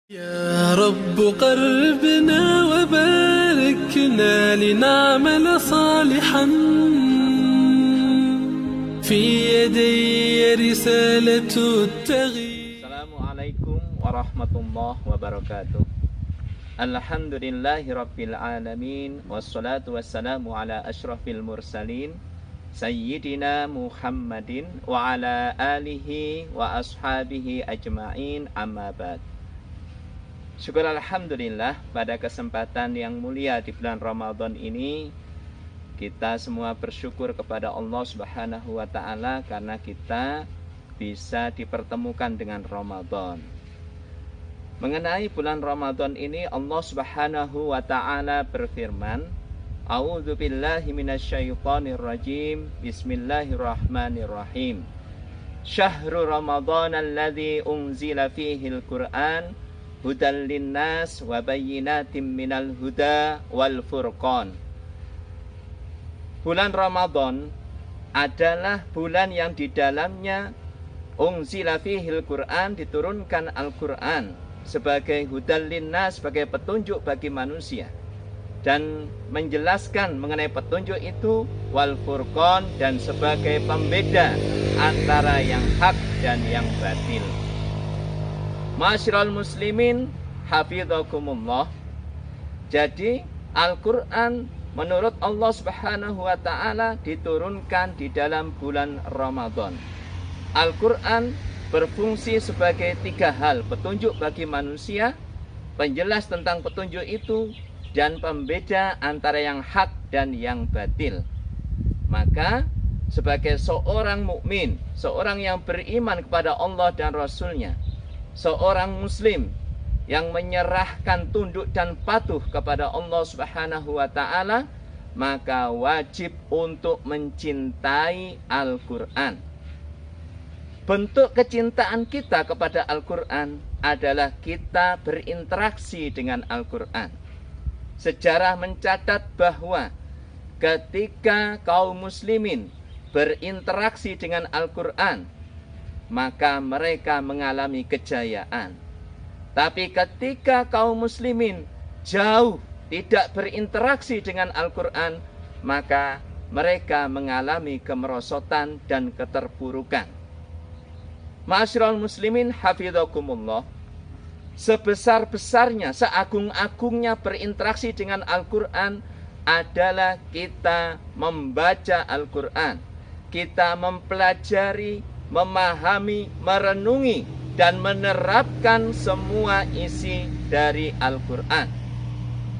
يا رب قربنا وباركنا لنعمل صالحا في يدي رسالة التغيير. Assalamualaikum warahmatullahi wabarakatuh. Alhamdulillahi rabbil alamin. Wassalatu wassalamu ala ashrafil mursalin Sayyidina Muhammadin wa ala alihi wa ashabihi ajma'in, amma ba'd. Syukur alhamdulillah, pada kesempatan yang mulia di bulan Ramadan ini kita semua bersyukur kepada Allah Subhanahu wa taala karena kita bisa dipertemukan dengan Ramadan. Mengenai bulan Ramadan ini Allah Subhanahu wa taala berfirman, A'udzu billahi minasyaitonir rajim. Bismillahirrahmanirrahim. Syahrul Ramadan alladzi unzila fihil Qur'an hudal linnas wa bayyinatim minal huda wal furqan. Bulan Ramadan adalah bulan yang di dalamnya unzila fihil Qur'an, diturunkan Al-Qur'an sebagai hudal linnas, sebagai petunjuk bagi manusia, dan menjelaskan mengenai petunjuk itu wal furqan, dan sebagai pembeda antara yang hak dan yang batil. Ma'asyiral muslimin hafidhakumullah. Jadi Al-Qur'an menurut Allah Subhanahu wa taala diturunkan di dalam bulan Ramadan. Al-Qur'an berfungsi sebagai tiga hal: petunjuk bagi manusia, penjelas tentang petunjuk itu, dan pembeda antara yang hak dan yang batil. Maka sebagai seorang mukmin, seorang yang beriman kepada Allah dan Rasul-Nya, seorang muslim yang menyerahkan tunduk dan patuh kepada Allah Subhanahu wa taala, maka wajib untuk mencintai Al-Qur'an. Bentuk kecintaan kita kepada Al-Qur'an adalah kita berinteraksi dengan Al-Qur'an. Sejarah mencatat bahwa ketika kaum muslimin berinteraksi dengan Al-Qur'an, maka mereka mengalami kejayaan. Tapi ketika kaum muslimin jauh tidak berinteraksi dengan Al-Qur'an, maka mereka mengalami kemerosotan dan keterpurukan. Ma'asyiral muslimin hafidhakumullah. Sebesar-besarnya, seagung-agungnya berinteraksi dengan Al-Qur'an adalah kita membaca Al-Qur'an, kita mempelajari, memahami, merenungi, dan menerapkan semua isi dari Al-Qur'an.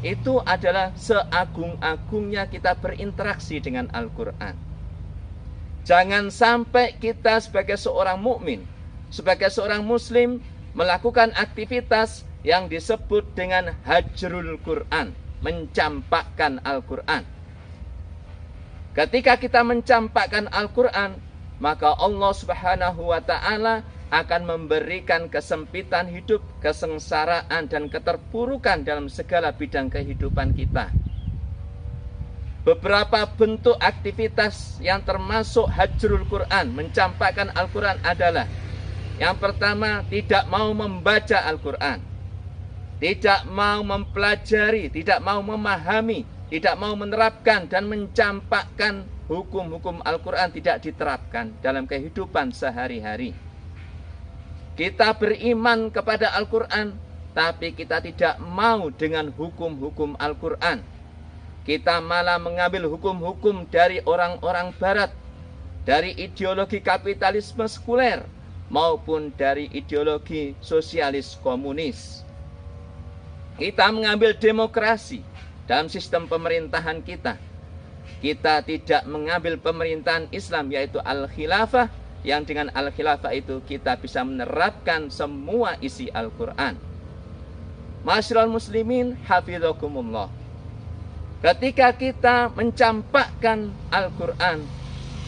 Itu adalah seagung-agungnya kita berinteraksi dengan Al-Qur'an. Jangan sampai kita sebagai seorang mukmin, sebagai seorang muslim, melakukan aktivitas yang disebut dengan hajrul Qur'an, mencampakkan Al-Qur'an. Ketika kita mencampakkan Al-Qur'an, maka Allah Subhanahu wa taala akan memberikan kesempitan hidup, kesengsaraan, dan keterpurukan dalam segala bidang kehidupan kita. Beberapa bentuk aktivitas yang termasuk hajrul Qur'an, mencampakkan Al-Qur'an, adalah: yang pertama, tidak mau membaca Al-Qur'an, tidak mau mempelajari, tidak mau memahami, tidak mau menerapkan dan mencampakkan hukum-hukum Al-Qur'an, tidak diterapkan dalam kehidupan sehari-hari. Kita beriman kepada Al-Qur'an, tapi kita tidak mau dengan hukum-hukum Al-Qur'an. Kita malah mengambil hukum-hukum dari orang-orang barat, dari ideologi kapitalisme sekuler, maupun dari ideologi sosialis komunis. Kita mengambil demokrasi dalam sistem pemerintahan kita. Kita tidak mengambil pemerintahan Islam, yaitu Al-Khilafah, yang dengan Al-Khilafah itu kita bisa menerapkan semua isi Al-Qur'an. Ma'asyiral muslimin hafidhakumullah. Ketika kita mencampakkan Al-Qur'an,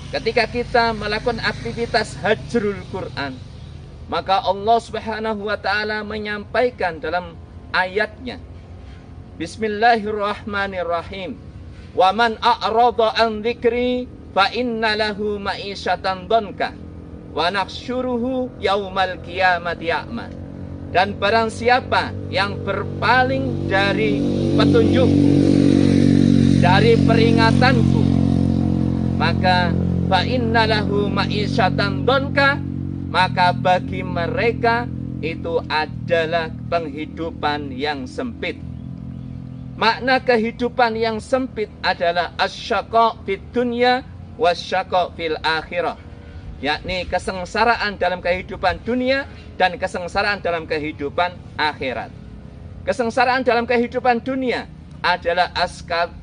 ketika kita melakukan aktivitas hajrul Qur'an, maka Allah Subhanahu wa taala menyampaikan dalam ayatnya, Bismillahirrahmanirrahim. Wa man a'rada an dzikri fa inna lahu ma'isyatan dhanka wa nahsyuruhu yaumal qiyamati a'ma. Dan barang siapa yang berpaling dari petunjuk, dari peringatanku, maka fa innalahu ma'isyatan donka, maka bagi mereka itu adalah penghidupan yang sempit. Makna kehidupan yang sempit adalah asyaqa fid dunya wasyaqa fil akhirah, yakni kesengsaraan dalam kehidupan dunia dan kesengsaraan dalam kehidupan akhirat. Kesengsaraan dalam kehidupan dunia adalah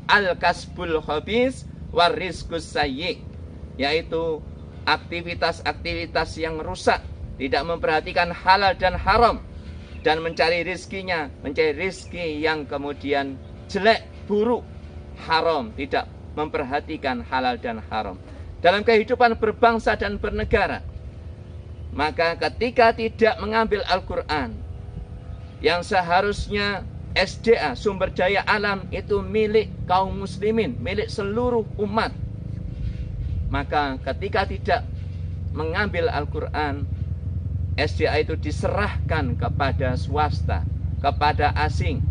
al-kasbul khabis warizqus sayyi, yaitu aktivitas-aktivitas yang rusak, tidak memperhatikan halal dan haram, dan mencari rizkinya, mencari rizki yang kemudian jelek, buruk, haram, tidak memperhatikan halal dan haram. Dalam kehidupan berbangsa dan bernegara, maka ketika tidak mengambil Al-Quran, yang seharusnya SDA, sumber daya alam, itu milik kaum muslimin, milik seluruh umat, maka ketika tidak mengambil Al-Quran, SDA itu diserahkan kepada swasta, kepada asing,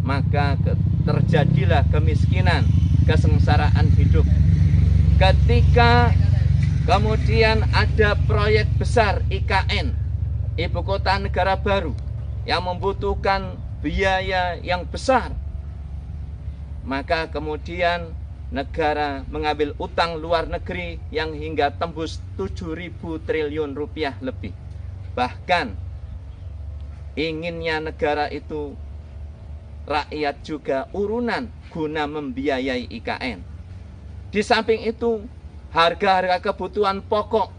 maka terjadilah kemiskinan, kesengsaraan hidup. Ketika kemudian ada proyek besar IKN, Ibu Kota Negara Baru, yang membutuhkan biaya yang besar, maka kemudian negara mengambil utang luar negeri yang hingga tembus 7.000 triliun rupiah lebih. Bahkan inginnya negara itu rakyat juga urunan guna membiayai IKN. Di samping itu, harga-harga kebutuhan pokok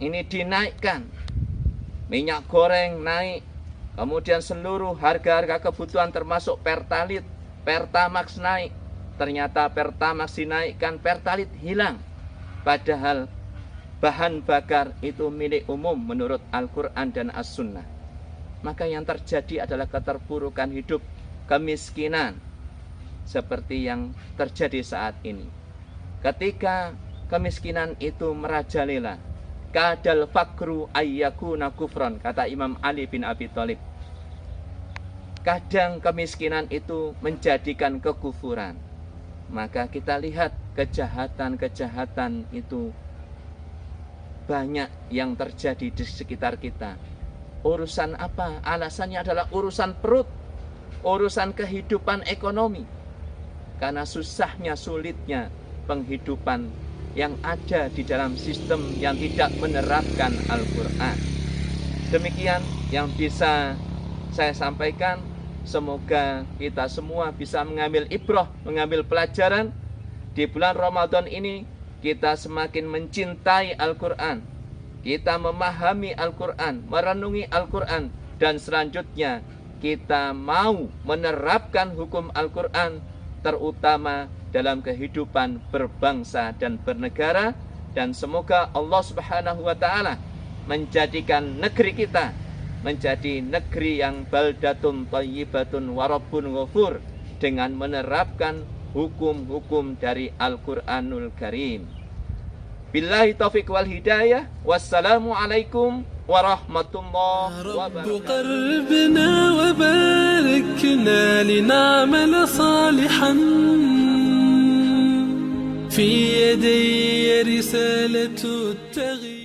ini dinaikkan. Minyak goreng naik, kemudian seluruh harga-harga kebutuhan termasuk Pertalite, Pertamax naik. Ternyata Pertamax dinaikkan, Pertalite hilang. Padahal bahan bakar itu milik umum menurut Al-Quran dan As-Sunnah. Maka yang terjadi adalah keterpurukan hidup, kemiskinan, seperti yang terjadi saat ini. Ketika kemiskinan itu merajalela, kadal fakru ayyakuna kufron, kata Imam Ali bin Abi Thalib. Kadang kemiskinan itu menjadikan kekufuran. Maka kita lihat kejahatan-kejahatan itu banyak yang terjadi di sekitar kita. Urusan apa? Alasannya adalah urusan perut, urusan kehidupan ekonomi. Karena susahnya, sulitnya penghidupan yang ada di dalam sistem yang tidak menerapkan Al-Quran. Demikian yang bisa saya sampaikan. Semoga kita semua bisa mengambil ibrah, mengambil pelajaran. Di bulan Ramadan ini kita semakin mencintai Al-Quran, kita memahami Al-Quran, merenungi Al-Quran, dan selanjutnya kita mau menerapkan hukum Al-Quran, terutama dalam kehidupan berbangsa dan bernegara. Dan semoga Allah Subhanahu wa Ta'ala menjadikan negeri kita menjadi negeri yang baldatun thayyibatun warabbun ghafur, dengan menerapkan hukum-hukum dari Al-Quranul Karim. Billahi taufiq wal hidayah. Wassalamualaikum warahmatullahi wabarakatuh. قلبنا وباركنا لنعمل صالحا في يدي رسالة التغيير.